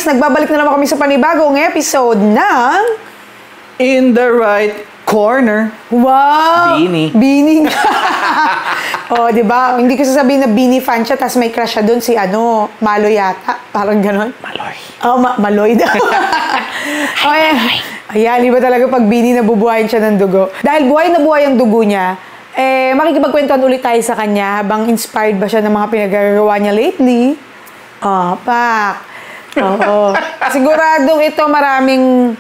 guys, nagbabalik na naman kami sa panibagong episode ng In the Right Corner. Wow! Beanie. Beanie. Oh, di ba? Hindi ko sasabihin na Beanie fan siya, tapos may crush siya doon si Malo yata. Parang ganon. Maloy. Oh, Maloy daw. Okay. Ayan, iba talaga pag Beanie nabubuhayin siya ng dugo. Dahil buhay na buhay ang dugo niya, makikipagkwentuhan ulit tayo sa kanya habang inspired ba siya ng mga pinagagawa niya lately. Oh, pak. Oo. Siguradong ito maraming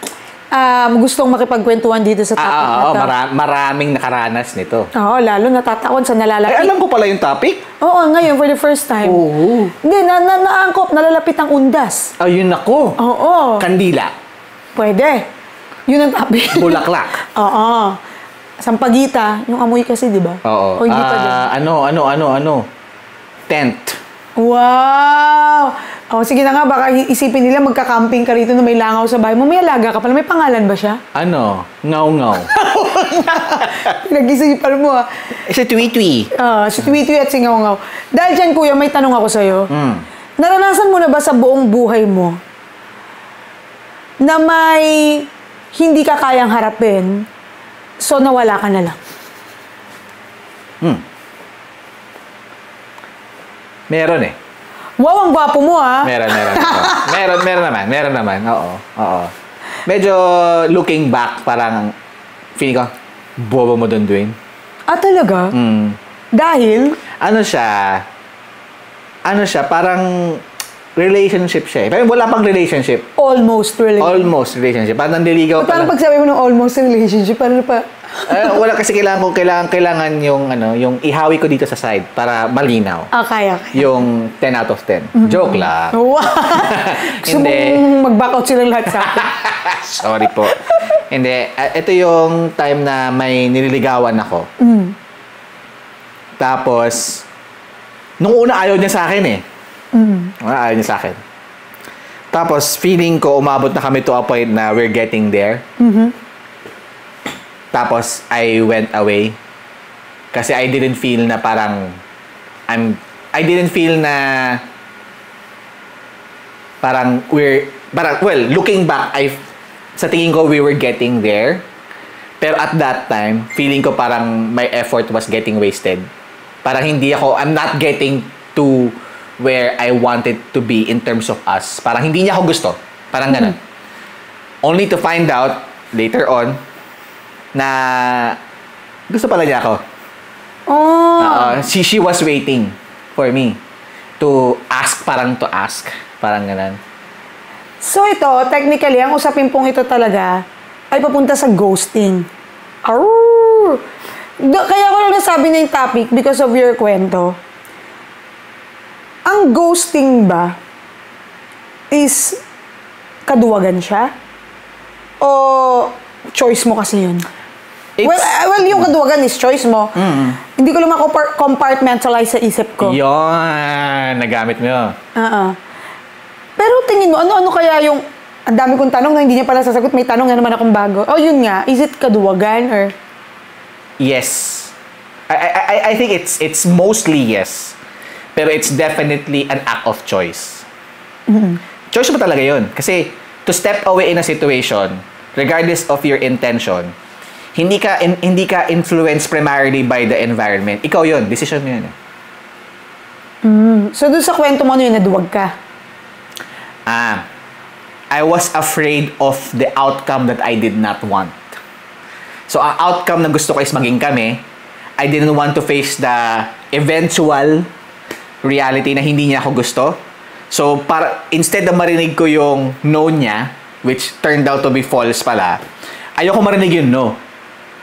gustong makipagkwentuhan dito sa topic na to. Maraming nakaranas nito. Oo, lalo natatakon sa nalalapit. Ay, alam ko pala yung topic. Oo, ngayon for the first time. Oo. Hindi, naangkop, nalalapit ang undas. Ayun ako. Oo. Kandila. Pwede. Yun ang topic. Bulaklak. Oo. Sampagita, yung amoy kasi, di ba? Oo. O hindi pa din. Ano? Tent. Wow! Oh, sige na nga, baka isipin nila magka-camping ka rito na may langaw sa bahay mo. May alaga ka pala. May pangalan ba siya? Ngaw-ngaw. Nag-isipan mo Si Twi-Twi. Si Twi-Twi at si Ngaw-ngaw. Dahil dyan, kuya, may tanong ako sa'yo. Naranasan mo na ba sa buong buhay mo na may hindi ka kayang harapin, so nawala ka na lang? Meron eh. Wow, ang gwapo mo Meron naman. Oo. Medyo looking back, parang feeling ko, bobo mo doon, Dwayne. Talaga? Dahil? Ano siya, parang relationship siya eh. Pero wala pang relationship. Almost relationship. Parang nandiligaw pa Paano lang. pag sabi mo ng almost relationship? Paano pa? Wala kasi kailangan yung ihawi ko dito sa side para malinaw. Okay. Yung 10 out of 10. Joke lang. Wow! Gusto mong mag-back out silang lahat sa akin. Sorry po. Hindi. Ito yung time na may nililigawan ako. Tapos, nung una ayaw niya sa akin eh. Ayaw niya sa akin. Tapos, feeling ko umabot na kami to a point na we're getting there. Tapos, I went away. Kasi I didn't feel na parang looking back, sa tingin ko we were getting there. Pero at that time, feeling ko parang my effort was getting wasted. Parang I'm not getting to where I wanted to be in terms of us. Parang hindi niya ako gusto. Parang ganun. Only to find out later on na gusto pala niya ako. She was waiting for me to ask. Parang ganun. So ito, technically, ang usapin pong ito talaga ay papunta sa ghosting. Kaya ko lang nasabi na yung topic because of your kwento. Ang ghosting ba is kaduwagan siya? O choice mo kasi yun? Well, yung kaduwagan is choice mo. Hindi ko lang compartmentalize sa isip ko. Yun, nagamit mo yun. Pero tingin mo, ano kaya yung, ang dami kong tanong na hindi niya pala sasagot, may tanong na naman akong bago. Yun nga, is it kaduwagan or? Yes. I think it's mostly yes. Pero it's definitely an act of choice. Choice mo talaga yun. Kasi to step away in a situation, regardless of your intention, hindi ka influenced primarily by the environment. Ikaw yun. Decision mo yun. So, doon sa kwento mo, naduwag ka? I was afraid of the outcome that I did not want. So, ang outcome na gusto ko is maging kami. I didn't want to face the eventual reality na hindi niya ako gusto. So, instead na marinig ko yung no niya, which turned out to be false pala, ayoko marinig yung no.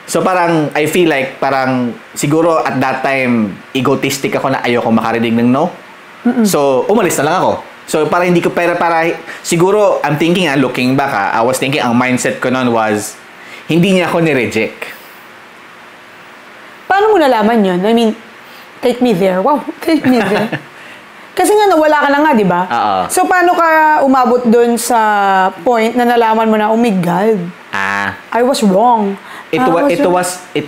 So parang, I feel like, parang, siguro at that time, egotistic ako na ayoko makarinig ng no. So, umalis na lang ako. So, para hindi ko, para siguro, I'm thinking, looking back, I was thinking, ang mindset ko noon was, hindi niya ako ni-reject. Paano mo nalaman yun? I mean, take me there. Wow, take me there. Kasi nga, nawala ka na nga, di ba? So, paano ka umabot dun sa point na nalaman mo na, oh my God, I was wrong. It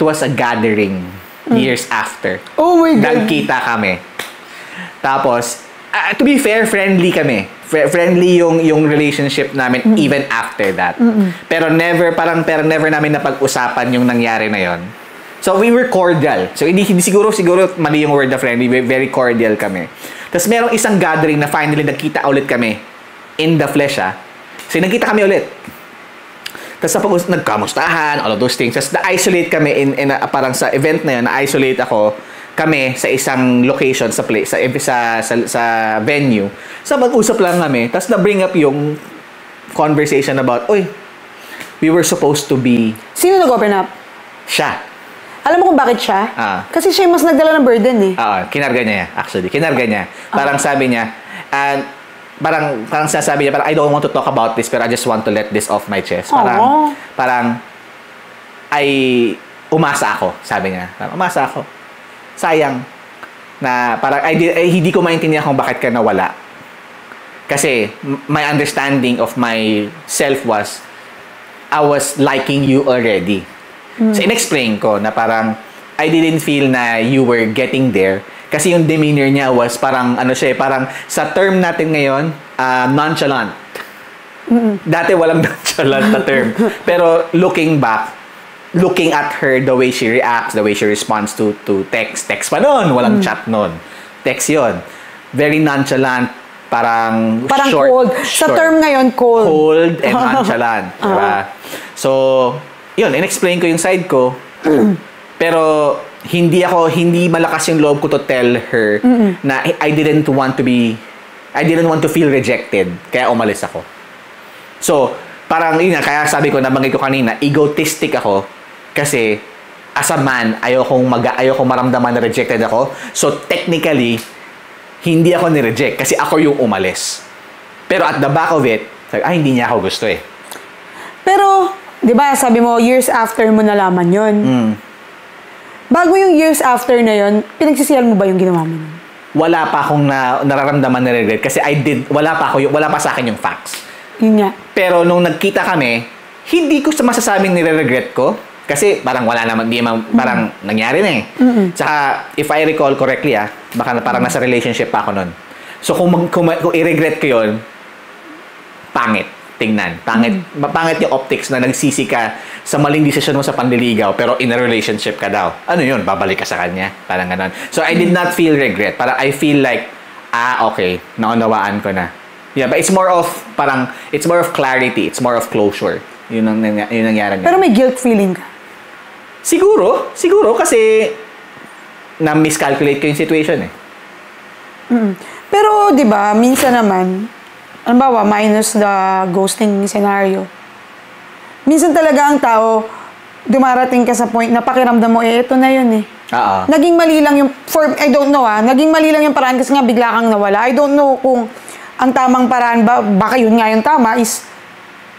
was a gathering years after. Oh my God. Nagkita kami. Tapos, to be fair, friendly kami. friendly yung relationship namin even after that. Pero never namin napag-usapan yung nangyari na yon. So we were cordial. So hindi siguro mali yung word na friendly, very cordial kami. Tapos merong isang gathering na finally nagkita ulit kami in the flesh So nagkita kami ulit. Tapos nagkamustahan, all of those things. Tapos na-isolate kami parang sa event na yun, na-isolate kami sa isang location sa venue. So mag-usap lang kami. Tapos na-bring up yung conversation about, we were supposed to be... Sino nag-open up? Siya. Alam mo kung bakit siya? Kasi siya yung mas nagdala ng burden eh. Kinarga niya actually. Kinarga niya. Parang sabi niya, parang sasabi niya, I don't want to talk about this, pero I just want to let this off my chest. Parang, umasa ako, sabi niya. Umasa ako. Sayang. Na parang, hindi ko maintindihan kung bakit ka nawala. Kasi, my understanding of myself was, I was liking you already. So, in-explain ko na parang, I didn't feel na you were getting there. Kasi yung demeanor niya was parang, parang sa term natin ngayon, nonchalant. Dati walang nonchalant na term. Pero looking back, looking at her, the way she reacts, the way she responds to text pa nun, walang chat nun. Text yun. Very nonchalant, parang short. Cold. Sa term ngayon, cold. Cold and nonchalant. Diba? So, yun, in-explain ko yung side ko. Pero, hindi malakas yung loob ko to tell her na I didn't want to feel rejected. Kaya umalis ako. So, parang yun nga, kaya sabi ko, nabanggit ko kanina, egotistic ako. Kasi, as a man, ayokong maramdaman na rejected ako. So, technically, hindi ako ni-reject kasi ako yung umalis. Pero at the back of it, hindi niya ako gusto eh. Pero, di ba, sabi mo, years after mo nalaman yun. Bago yung years after na yun, pinagsisihan mo ba yung ginawa mo? Wala pa akong nararamdaman na regret kasi wala pa sa akin yung facts. Yun nga. Pero nung nagkita kami, hindi ko masasabing nire-regret ko kasi parang wala naman, parang nangyari na eh. Tsaka, if I recall correctly baka parang nasa relationship pa ako nun. So kung i-regret ko yun, pangit. Tingnan. Pangit yung optics na nagsisi ka sa maling desisyon mo sa panliligaw pero in a relationship ka daw. Ano yun? Babalik ka sa kanya? Parang ganon. So, I did not feel regret. Parang I feel like, okay. Naunawaan ko na. Yeah, but it's more of clarity. It's more of closure. Yun ang nangyari niya. Pero may guilt feeling ka? Siguro kasi na-miscalculate ko yung situation eh. Pero, di ba, minsan naman, halimbawa, minus the ghosting scenario. Minsan talaga ang tao, dumarating ka sa point na pakiramdam mo, ito na yun eh. Naging mali lang yung, I don't know naging mali lang yung paraan kasi nga bigla kang nawala. I don't know kung ang tamang paraan ba, baka yun nga yung tama is,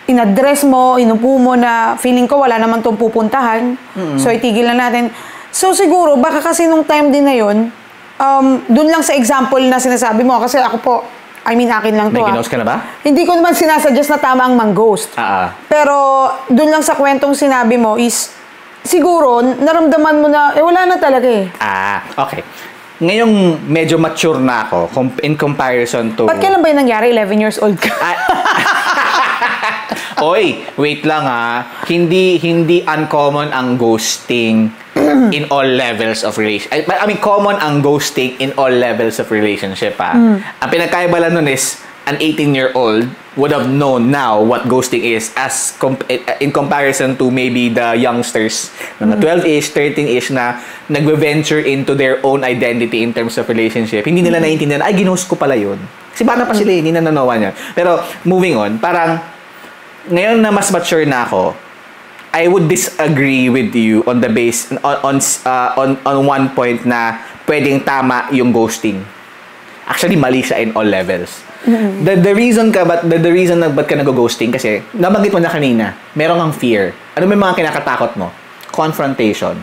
in-address mo, inupo mo na feeling ko wala naman itong pupuntahan. So, itigil na natin. So, siguro, baka kasi nung time din na yun, dun lang sa example na sinasabi mo, kasi ako po, akin lang to. May ginost ka na ba? Hindi ko naman sinasuggest na tama ang mang-ghost. Pero, dun lang sa kwentong sinabi mo is, siguro, naramdaman mo na, wala na talaga eh. Okay. Ngayong medyo mature na ako in comparison to... Ba't kailan ba yung nangyari? 11 years old ka? Oy, wait lang Hindi uncommon ang ghosting in all levels of relationship. I mean, common ang ghosting in all levels of relationship Ang pinagkaiba lang nun is an 18-year-old would have known now what ghosting is as in comparison to maybe the youngsters mga 12-ish, 13-ish na nagve-venture into their own identity in terms of relationship. Hindi nila naiintindihan, ginost ko pala yun. Kasi bata pa sila, hindi na nanawa niya. Pero moving on, parang ngayon na mas mature na ako, I would disagree with you on the base on one point na pwedeng tama yung ghosting. Actually, mali siya in all levels. The reason na ba't ka nag-ghosting kasi nabanggit mo na kanina, meron kang fear. Ano may mga kinakatakot mo? Confrontation,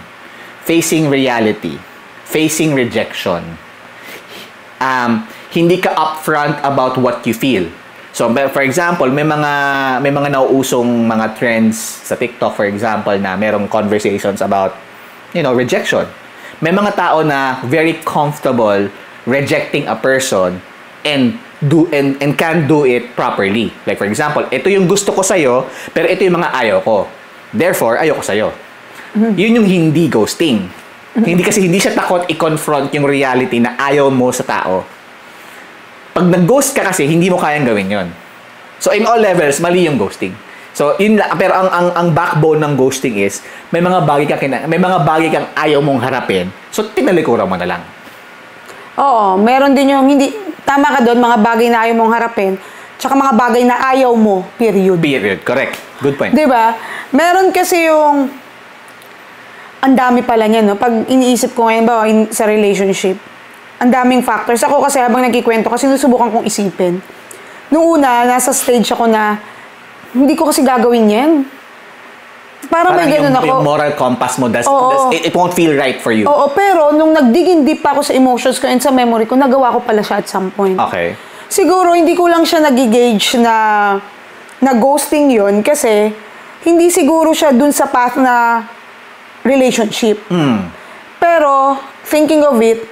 facing reality, facing rejection. Hindi ka upfront about what you feel. So, for example, may mga nauusong mga trends sa TikTok, for example, na merong conversations about, rejection. May mga tao na very comfortable rejecting a person and do and can do it properly. Like for example, ito yung gusto ko sa'yo, pero ito yung mga ayaw ko. Therefore, ayaw ko sa'yo. Yun yung hindi ghosting. Hindi siya takot i-confront yung reality na ayaw mo sa tao. Pag nag-ghost ka kasi, hindi mo kayang gawin yon. So in all levels, mali yung ghosting. So yun lang, pero ang backbone ng ghosting is may mga bagay kang ayaw mong harapin. So tinalikuran mo na lang. Oo, meron din yung hindi tama ka doon, mga bagay na ayaw mong harapin, tsaka mga bagay na ayaw mo, period. Period, correct. Good point. 'Di ba? Meron kasi yung ang dami pala niya, no? Pag iniisip ko ngayon ba sa relationship, ang daming factors. Ako kasi habang nagkikwento, kasi sinusubukan kong isipin. Noong una, nasa stage ako na hindi ko kasi gagawin yan. Parang may ganun ako. Yung moral compass mo, it won't feel right for you. Oo, pero nung nag-dig deep ako sa emotions ko and sa memory ko, nagawa ko pala siya at some point. Okay. Siguro, hindi ko lang siya nag-gauge na ghosting yun kasi hindi siguro siya dun sa path na relationship. Pero, thinking of it,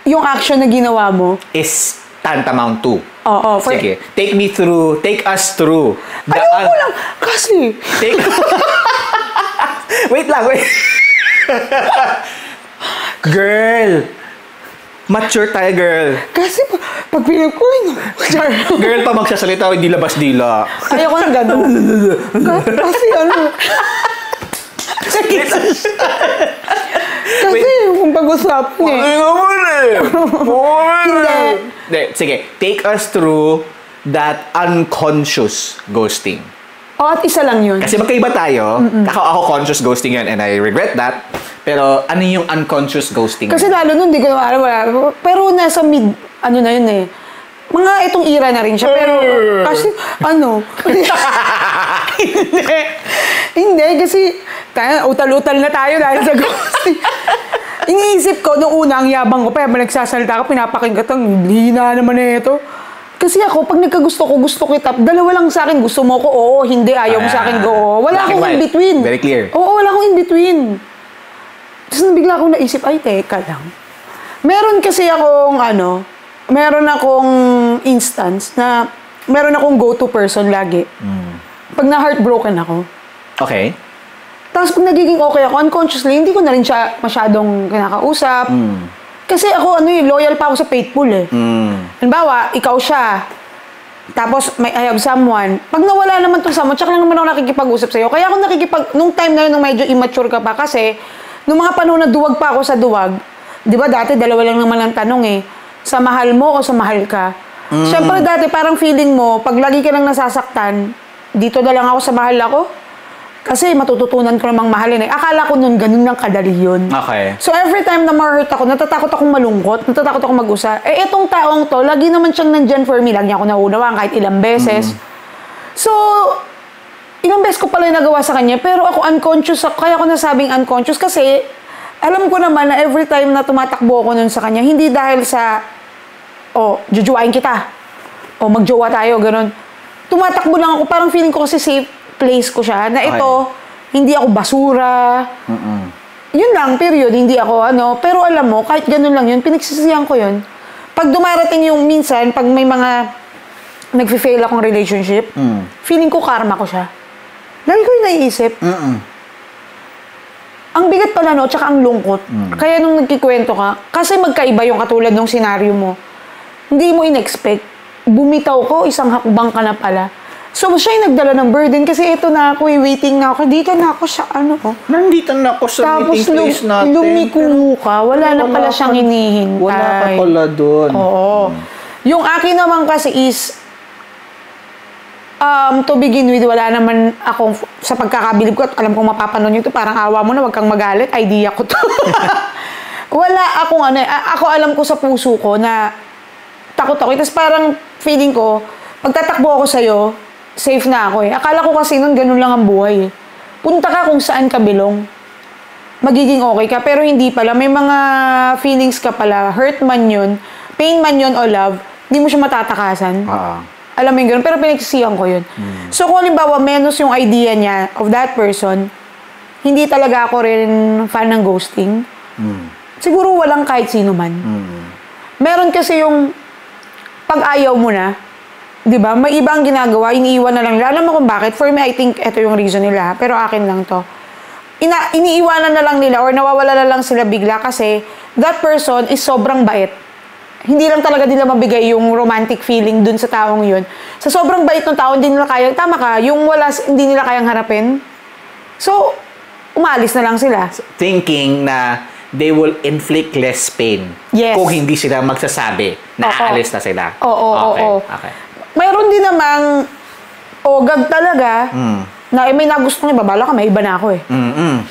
yung action na ginawa mo is tantamount to. Oo. Sige, take us through. Ayoko lang, kasi. Wait lang. Girl, mature tayo, girl. Kasi pag pinagkuhin, Girl pa magsasalita, hindi labas-dila. ayoko ng gano'n. Kasi ano. Kasi kung pag-usapan Hindi. Sige, take us through that unconscious ghosting. At isa lang yun. Kasi magkaiba tayo. Ako conscious ghosting yun and I regret that. Pero ano yung unconscious ghosting? Kasi lalo nun, di ko naman alam. Pero nasa mid, ano na yun eh. Mga itong era na rin siya. Pero, kasi, ano? Hindi, kasi, utal-utal na tayo dahil sa ghosting. Iniisip ko, nung una, ang yabang ko, pa nagsasalita ko, pinapakinggan ko, hina naman na ito. Kasi ako, pag nagkagusto ko, gusto kita, dalawa lang sa akin, gusto mo ko, oo, hindi, ayaw mo sa akin, go. Wala akong in-between. Very clear. Oo, wala akong in-between. Tapos bigla akong naisip, ay, teka lang. Meron kasi akong, meron akong instance na meron akong go-to person lagi. Pag na-heartbroken ako. Okay. Tapos pag nagiging okay ako, unconsciously, hindi ko na rin siya masyadong kinakausap. Kasi ako, loyal pa ako sa faithful eh. Halimbawa, ikaw siya. Tapos, I have someone. Pag nawala naman itong someone, tsaka lang naman ako nakikipag-usap sa'yo. Kaya ako nung time na yun, nung medyo immature ka pa, kasi, nung mga panahon na duwag pa ako sa duwag, di ba dati, dalawa lang naman ang tanong eh, sa mahal mo o sa mahal ka? Siyempre dati, parang feeling mo, pag lagi ka lang nasasaktan, dito na lang ako sa mahal ako. Kasi matututunan ko namang mahalin eh. Akala ko nun, ganun lang kadali yun. Okay. So every time na ma-hurt ako, natatakot akong malungkot, natatakot akong mag-usa. Eh, etong taong to, lagi naman siyang nandyan for me. Lagi niya ako naunawaan kahit ilang beses. So, ilang beses ko pala yung nagawa sa kanya, pero ako unconscious, kaya ako nasabing unconscious kasi alam ko naman na every time na tumatakbo ako nun sa kanya, hindi dahil sa, jujuwain kita. Magjowa tayo, ganun. Tumatakbo lang ako, parang feeling ko kasi safe place ko siya, na ito, hindi ako basura. Yun lang, period. Hindi ako, pero alam mo, kahit ganun lang yun, pinagsisisihan ko yun. Pag dumarating yung minsan, pag may mga nag-fail akong relationship, feeling ko karma ko siya. Lagi ko yung naiisip. Ang bigat pala, tsaka ang lungkot. Kaya nung nagkikwento ka, kasi magkaiba yung katulad ng senaryo mo, hindi mo in-expect. Bumitaw ko, isang hakbang ka na pala. So, siya yung nagdala ng burden kasi ito na ako, waiting na ako. Dito na ako sa Nandito na ako sa meeting place natin. Tapos lumiko ka. Wala na pala siyang hinihintay. Wala ka pala doon. Oo. Yung akin naman kasi is, to begin with, wala naman akong, sa pagkakabilib ko, at alam kong mapapanood nyo ito, parang awa mo na, wag kang magalit, idea ko to. Wala akong ako alam ko sa puso ko na takot ako. Tapos parang feeling ko, pagtatakbo ako sa'yo, safe na ako eh. Akala ko kasi nun, ganun lang ang buhay eh. Punta ka kung saan ka belong. Magiging okay ka, pero hindi pala. May mga feelings ka pala. Hurt man yun, pain man yun o love, hindi mo siya matatakasan. Alam mo yung ganun, pero pinagsisihan ko yun. So kung halimbawa, menos yung idea niya of that person, hindi talaga ako rin fan ng ghosting. Siguro walang kahit sino man. Meron kasi yung pag ayaw mo na, di ba, may iba ang ginagawa, iniiwan na lang nila. Alam mo kung bakit? For me, I think ito yung reason nila. Pero akin lang to. Iniiwanan na lang nila or nawawala na lang sila bigla kasi that person is sobrang bait. Hindi lang talaga nila mabigay yung romantic feeling dun sa taong yun. Sa sobrang bait ng tao, hindi nila kaya, tama ka, yung hindi nila kayang harapin. So, umalis na lang sila. Thinking na they will inflict less pain Yes. kung hindi sila magsasabi na aalis na sila. Oo. Okay. Mayroon din namang ogag talaga na may nagustuhan, babala ka, may iba na ako eh.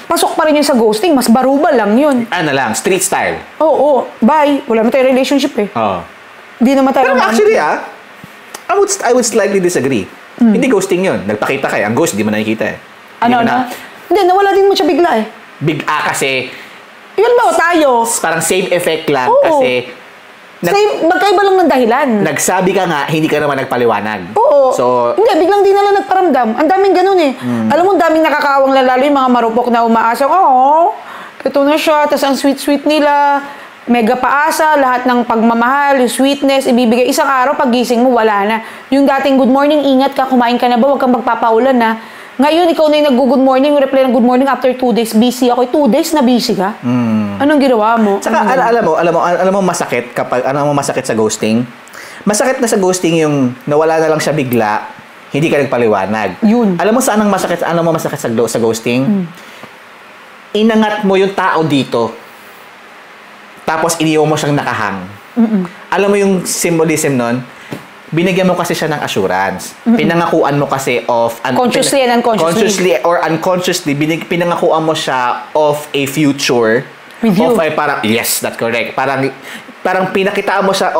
Pasok pa rin yun sa ghosting, mas barubal lang yun. Ano lang, street style. Oo, bye. Wala naman tayo relationship eh. Oo. Hindi naman tayo Pero actually I would slightly disagree. Hindi ghosting yun. Nagpakita ka eh. Ang ghost, di mo nakikita eh. Ano na? Hindi, nawala din mo siya bigla eh. Kasi Yun ba, tayo? parang same effect lang Oo. kasi Magkaiba lang ng dahilan. nagsabi ka nga, hindi ka naman nagpaliwanag. Oo. So, Hindi, biglang di na lang nagparamdam. Ang daming ganun eh. Alam mo, ang daming nakakawang lalalo yung mga marupok na umaasa. Oo, ito na siya. Tapos ang sweet-sweet nila. Mega paasa, lahat ng pagmamahal, yung sweetness, ibibigay. Isang araw, pagising mo, wala na. Yung dating good morning, ingat ka, kumain ka na ba? Huwag kang magpapaulan na. Ngayon, ikaw na yung nag-good morning, reply ng good morning after 2 days, busy ako. 2 days na busy ka? Anong ginawa mo? Saka, alam mo masakit masakit sa ghosting? Masakit na sa ghosting yung nawala na lang siya bigla, hindi ka nagpaliwanag. Yun. Alam mo saan ang masakit, sa ghosting? Inangat mo yung tao dito, tapos iniwan mo siyang nakahang. Alam mo yung symbolism nun? Binigyan mo kasi siya ng assurance. Pinangakuan mo kasi of... Consciously and unconsciously. Consciously or unconsciously, pinangakuan mo siya of a future. With you. Of a parang, yes, that's correct. Parang pinakita mo siya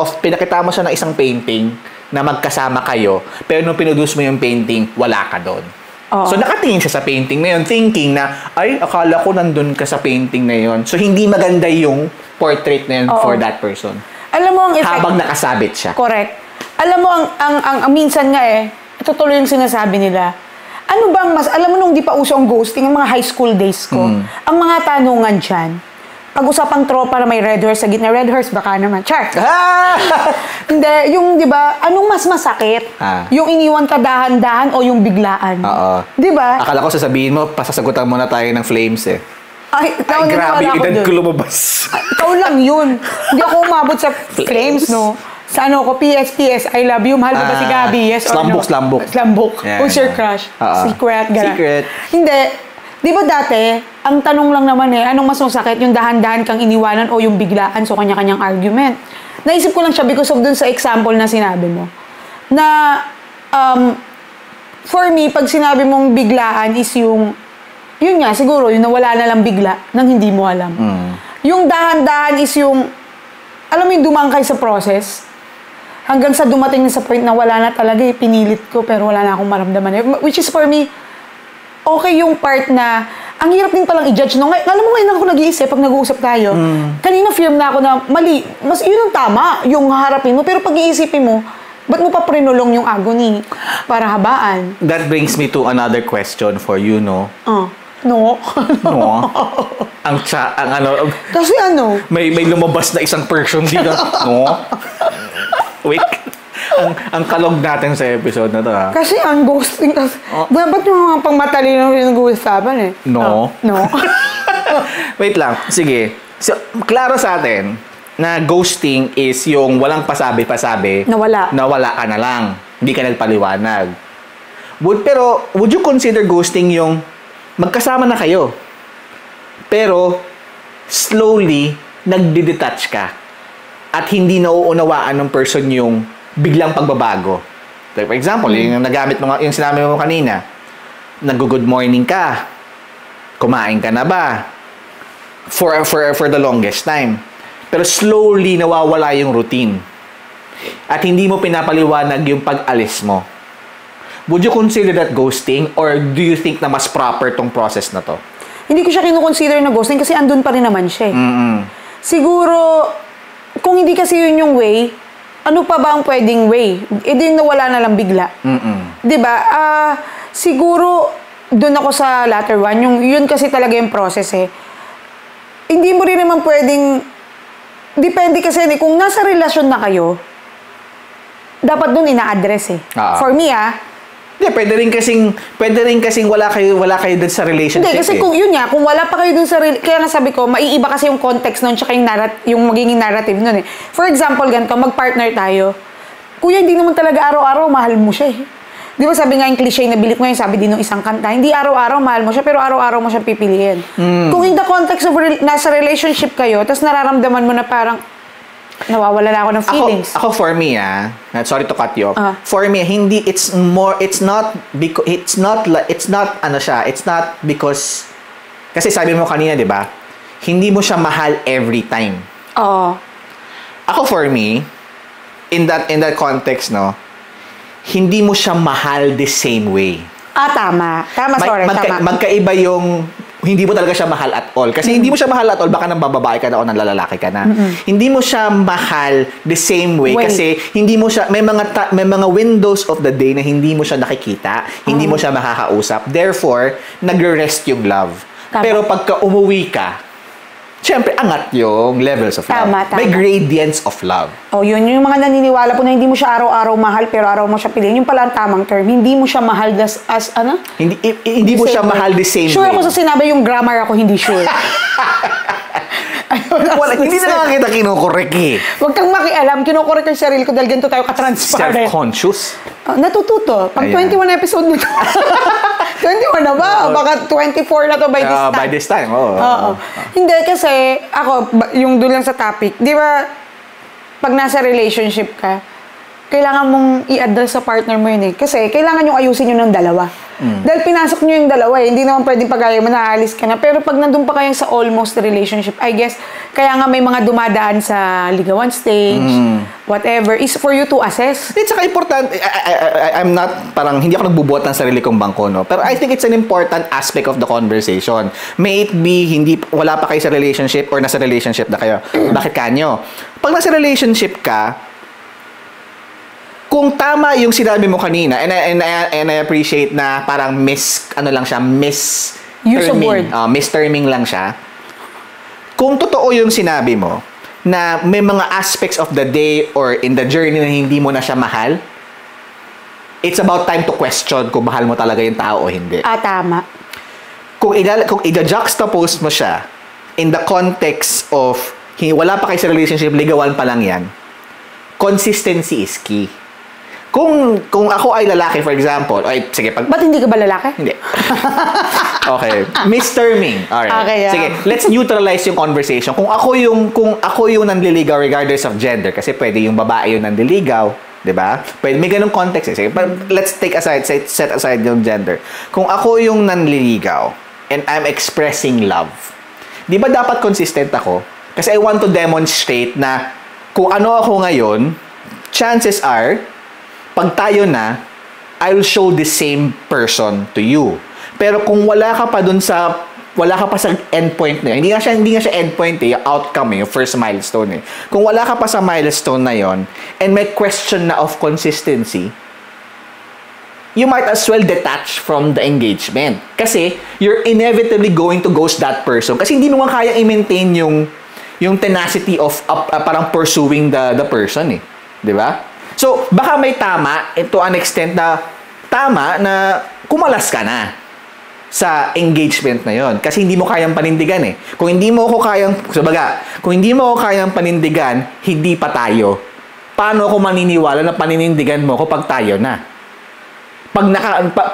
ng isang painting na magkasama kayo, pero nung pinuduce mo yung painting, wala ka doon. Oo. So nakatingin siya sa painting na yun, thinking na, ay, akala ko nandun ka sa painting na yun. So hindi maganda yung portrait na yun for that person. Alam mo ang effect. Habang nakasabit siya. Correct. Alam mo, ang minsan nga ito tuloy yung sinasabi nila. Ano bang alam mo nung di pa uso ang ghosting, ang mga high school days ko, ang mga tanungan dyan, pag-usapang tropa na may red horse sa gitna, red horse baka naman, char! Hindi, yung di ba, anong mas masakit? Yung iniwan ka dahan-dahan o yung biglaan? Oo. Di ba? Akala ko sasabihin mo, pasasagutan mo na tayo ng flames eh. Ay, Grabe, ako edad dun. ko lumabas. Ikaw lang yun. Hindi ako umabot sa flames, no? Sa ano ko, PS, I love you, mahal mo ba si Gabi? Yes or no? Slambok. Yeah, who's your crush? Secret, gano'n. Secret. Hindi. Di ba dati, ang tanong lang naman anong mas masakit, yung dahan-dahan kang iniwanan o yung biglaan sa kanya-kanyang argument? Naisip ko lang siya because of dun sa example na sinabi mo. Na, for me, pag sinabi mong biglaan is yun nga, siguro, yung nawala na lang bigla nang hindi mo alam. Yung dahan-dahan is yung, alam mo yung dumangkay sa process, hanggang sa dumating na sa point na wala na talaga, pinilit ko, pero wala na akong maramdaman. Which is for me, okay yung part na, ang hirap din palang i-judge. No? Alam mo ngayon ako nag-iisip, pag nag-uusap tayo, kanina firm na ako na, mali, mas yun ang tama, yung harapin mo, pero pag iisipin mo, ba't mo pa prinulong yung agony para habaan? That brings me to another question for you, no? No. No. Kasi ano? May lumabas na isang person dito. No. Wait. Ang kalog natin sa episode na to, ha? Kasi ang ghosting, dapat yung mga pangmatalino yung nag-uusapan eh. No. No. Wait lang. Sige. So, klaro sa atin na ghosting is yung walang pasabi-pasabi. Nawala ka na lang. Hindi ka nagpaliwanag. Pero, would you consider ghosting yung magkasama na kayo, pero slowly nagdi-detach ka at hindi nauunawaan ng person yung biglang pagbabago? Like for example, yung nagamit mo, yung sinabi mo kanina, nag-good morning ka, kumain ka na ba? For the longest time. Pero slowly nawawala yung routine. At hindi mo pinapaliwanag yung pag-alis mo. Would you consider that ghosting or do you think na mas proper tong process na to? Hindi ko siya kinukonsider na ghosting kasi andun pa rin naman siya. Siguro, kung hindi kasi yun yung way, ano pa ba ang pwedeng way? E din nawala na lang bigla. Diba? Siguro, dun ako sa latter one. Yun kasi talaga yung process eh. Hindi mo rin naman pwedeng, depende kasi kung nasa relasyon na kayo, dapat dun ina-address eh. For me hindi, pwede rin kasing wala kayo dun sa relationship. Hindi, kasi kung yun nga, kung wala pa kayo dun sa kaya nga sabi ko, maiiba kasi yung context nun tsaka yung magiging narrative nun eh. For example, ganito, mag-partner tayo. Kuya, hindi naman talaga araw-araw mahal mo siya eh. Di ba sabi nga yung cliche na bilit mo yung sabi din ng isang kanta, hindi araw-araw mahal mo siya, pero araw-araw mo siya pipiliin. Kung in the context of nasa relationship kayo, tapos nararamdaman mo na parang, nawawala na ako ng feelings. Ako for me, sorry to cut you off. For me, it's not because, kasi sabi mo kanina, di ba? Hindi mo siya mahal every time. Oo. Ako for me, in that context, no, hindi mo siya mahal the same way. Tama. Tama. Magkaiba yung hindi mo talaga siya mahal at all. Kasi hindi mo siya mahal at all, baka nang bababae ka na o nang lalaki ka na. Hindi mo siya mahal the same way kasi hindi mo siya, may mga windows of the day na hindi mo siya nakikita, hindi mo siya makakausap. Therefore, nagre-rest yung love. Tama. Pero pagka umuwi ka, siyempre, angat yung levels of love. Tama. May gradients of love. Yun yung mga naniniwala po na hindi mo siya araw-araw mahal pero araw mo siya piliin. Yung pala ang tamang term. Hindi mo siya mahal as ano? Hindi mo siya mahal the same sure way. Sure ako sa sinabi yung grammar ako, hindi sure. Hindi na lang kita kinukorek eh. Huwag kang makialam. Kinukorek yung sarili ko dahil ganito tayo ka-transparent. Self-conscious? Natututo. Pag 21 episode na to. 21 na ba? Baka 24 na to by this time. By this time, oo. Hindi, kasi ako, yung doon lang sa topic, di ba, pag nasa relationship ka, kailangan mong i-address sa partner mo yun eh. Kasi kailangan yung ayusin yun ng dalawa. Dahil pinasok nyo yung dalawa eh. Hindi naman pwedeng pag-ayaw mo na aalis ka na. Pero pag nandun pa kayo sa almost relationship, I guess, kaya nga may mga dumadaan sa ligawan stage, whatever, is for you to assess. It's saka important, I'm not, parang hindi ako nagbubuhat ng sarili kong bangko, no? Pero I think it's an important aspect of the conversation. May it be, wala pa kayo sa relationship or nasa relationship na kayo. Bakit kanyo? Pag nasa relationship ka, kung tama yung sinabi mo kanina, and I appreciate na parang use of word. Misterming lang siya. Kung totoo yung sinabi mo, na may mga aspects of the day or in the journey na hindi mo na siya mahal, it's about time to question kung mahal mo talaga yung tao o hindi. Tama. Kung i-juxtapose mo siya in the context of wala pa kayo sa relationship, ligawan pa lang yan, consistency is key. Kung ako ay lalaki, for example, sige, Ba't hindi ka ba lalaki? Hindi. Okay. Misterming. Alright. Okay, Sige, let's neutralize yung conversation. Kung ako yung nanliligaw regardless of gender, kasi pwede yung babae yung nanliligaw, 'di ba? Pwede may ganung context eh. Sige, let's set aside yung gender. Kung ako yung nanliligaw and I'm expressing love, 'di ba dapat consistent ako? Kasi I want to demonstrate na kung ano ako ngayon, chances are pag tayo na, I will show the same person to you. Pero kung wala ka pa sa endpoint na yun, hindi nga siya endpoint eh, yung outcome eh, yung first milestone eh. Kung wala ka pa sa milestone na yon and may question na of consistency, you might as well detach from the engagement. Kasi, you're inevitably going to ghost that person. Kasi hindi mo nga kaya i-maintain yung tenacity of parang pursuing the person eh. Di ba? So, baka may tama, to an extent na tama na kumalas ka na sa engagement na yon kasi hindi mo kayang panindigan eh. Kung hindi mo ako kayang panindigan, hindi pa tayo. Paano ako maniniwala na paninindigan mo ko pag tayo na?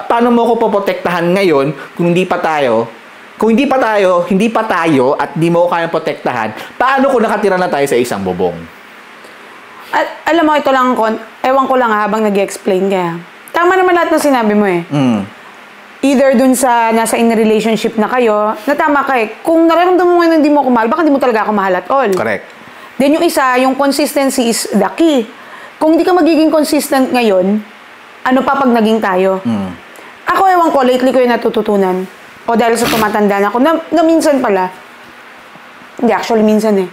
Paano mo ako poprotektahan ngayon kung hindi pa tayo at hindi mo ko kayang protektahan, paano kung nakatira na tayo sa isang bubong? Alam mo, ito lang, ewan ko lang habang nag-explain kaya. Tama naman lahat ng sinabi mo eh. Either dun sa nasa in relationship na kayo, na tama ka eh. Kung nararamdaman mo ngayon hindi mo ako mahal, baka hindi mo talaga ako mahal at all. Correct. Then yung isa, yung consistency is the key. Kung hindi ka magiging consistent ngayon, ano pa pag naging tayo? Ako, ewan ko, lately ko yung natututunan. O dahil sa tumatanda na ako, na minsan pala, hindi actually minsan eh.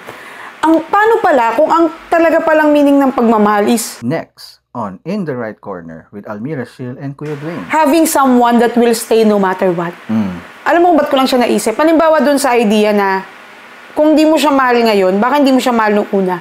Paano pala kung ang talaga palang meaning ng pagmamahal is next on In the Right Corner with Almira Shil and Kuya Dwayne. Having someone that will stay no matter what. Alam mo ba't ko lang siya naisip? Halimbawa dun sa idea na kung di mo siya mahal ngayon, baka hindi mo siya mahal nung una.